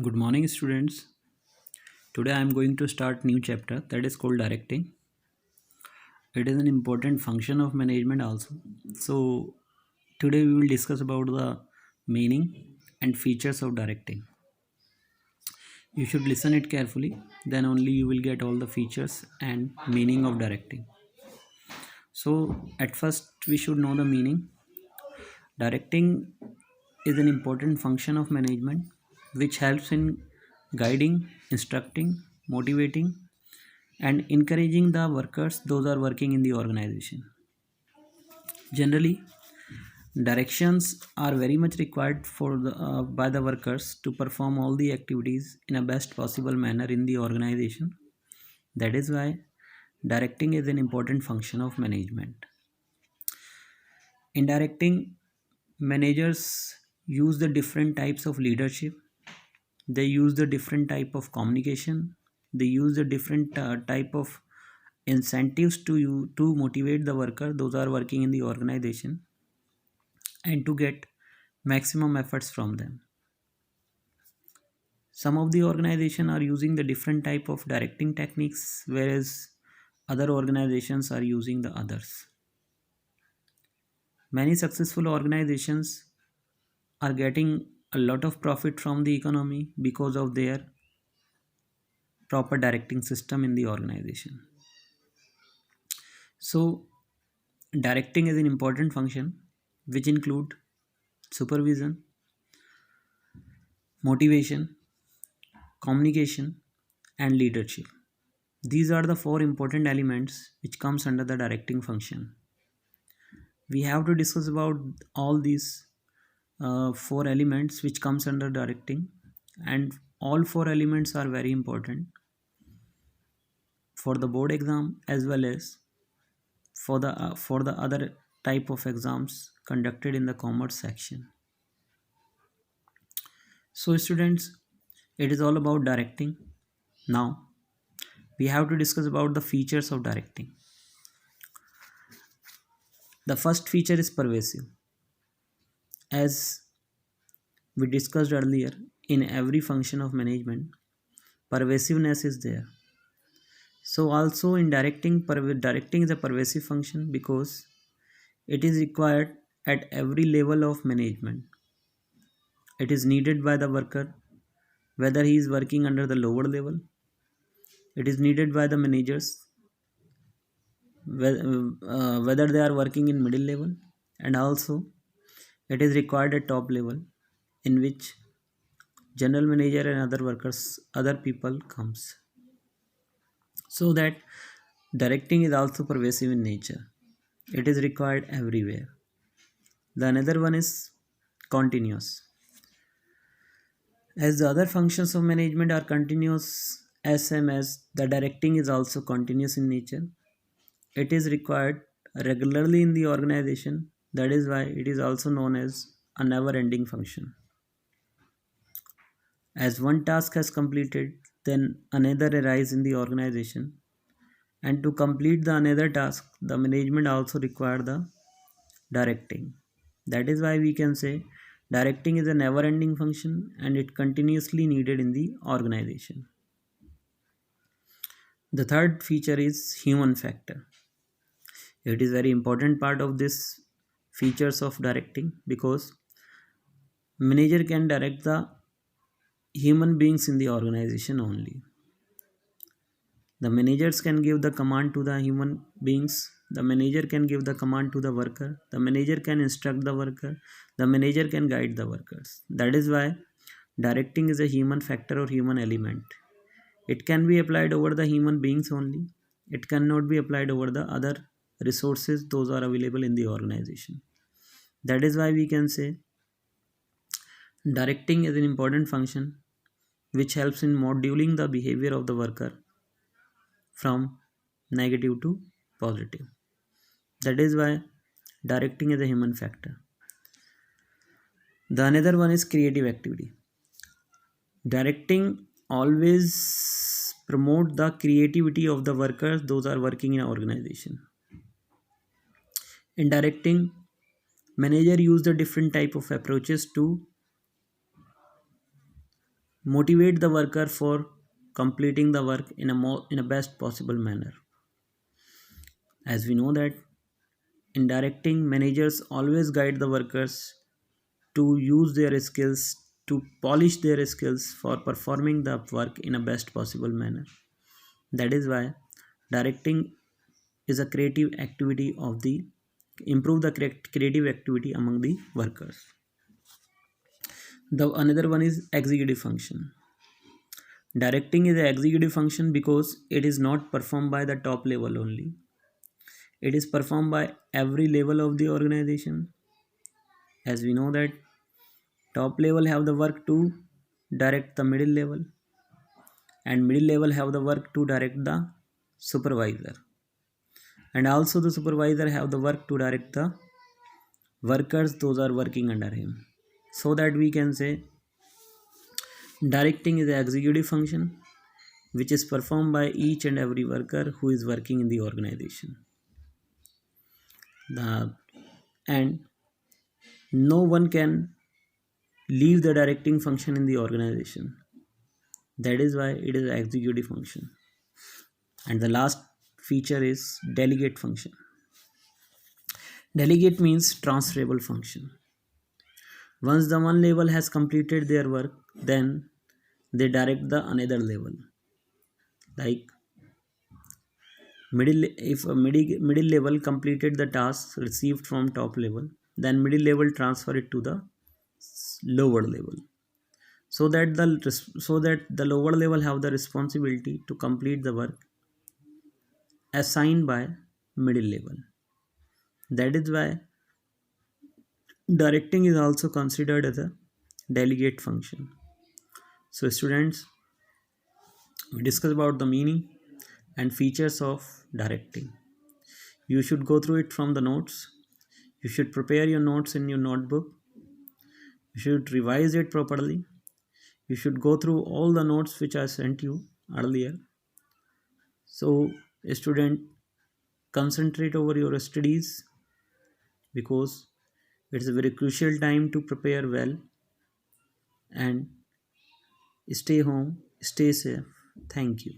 Good morning, students. Today I am going to start new chapter that is called directing. It is an important function of management also. So today we will discuss about the meaning and features of directing. You should listen it carefully, then only you will get all the features and meaning of directing. So at first we should know the meaning. Directing is an important function of management which helps in guiding, instructing, motivating and encouraging the workers those are working in the organization. Generally, directions are very much required by the workers to perform all the activities in a best possible manner in the organization. That is why directing is an important function of management. In directing, managers use the different types of leadership. They use the different type of communication. They use the different type of incentives to motivate the worker those are working in the organization and to get maximum efforts from them. Some of the organization are using the different type of directing techniques, whereas other organizations are using the others. Many successful organizations are getting a lot of profit from the economy because of their proper directing system in the organization. So directing is an important function which include supervision, motivation, communication and leadership. These are the four important elements which comes under the directing function. We have to discuss about all these four elements which comes under directing, and all four elements are very important for the board exam as well as for the other type of exams conducted in the commerce section. So students, it is all about directing. Now we have to discuss about the features of directing. The first feature is pervasive. As we discussed earlier, in every function of management, pervasiveness is there. So also in directing is a pervasive function because it is required at every level of management. It is needed by the worker, whether he is working under the lower level. It is needed by the managers, whether they are working in middle level, and also it is required at top level, in which general manager and other workers, other people comes. So that directing is also pervasive in nature. It is required everywhere. The another one is continuous. As the other functions of management are continuous, as same as the directing is also continuous in nature. It is required regularly in the organization. That is why it is also known as a never ending function. As one task has completed, then another arises in the organization. And to complete the another task, the management also require the directing. That is why we can say directing is a never ending function and it continuously needed in the organization. The third feature is human factor. It is very important part of this features of directing because manager can direct the human beings in the organization only. The managers can give the command to the human beings. The manager can give the command to the worker. The manager can instruct the worker. The manager can guide the workers. That is why directing is a human factor or human element. It can be applied over the human beings only. It cannot be applied over the other resources those are available in the organization. That is why we can say directing is an important function which helps in moduling the behavior of the worker from negative to positive. That is why directing is a human factor. The another one is creative activity. Directing always promote the creativity of the workers those are working in an organization. In directing, manager use the different type of approaches to motivate the worker for completing the work in a best possible manner. As we know that in directing, managers always guide the workers to use their skills, to polish their skills for performing the work in a best possible manner. That is why directing is a creative activity of the improve the creative activity among the workers. The another one is executive function. Directing is an executive function because it is not performed by the top level only. It is performed by every level of the organization. As we know that top level have the work to direct the middle level, and middle level have the work to direct the supervisor, and also the supervisor have the work to direct the workers those are working under him. So that we can say directing is the executive function which is performed by each and every worker who is working in the organization. And no one can leave the directing function in the organization. That is why it is an executive function. And the last feature is delegate function. Delegate means transferable function. Once the one level has completed their work, then they direct the another level. Like if a middle level completed the task received from top level, then middle level transfer it to the lower level, so that the lower level have the responsibility to complete the work assigned by middle level. That is why directing is also considered as a delegate function. So students, we discussed about the meaning and features of directing. You should go through it from the notes. You should prepare your notes in your notebook. You should revise it properly. You should go through all the notes which I sent you earlier. So a student, concentrate over your studies because it's a very crucial time to prepare well, and stay home, stay safe. Thank you.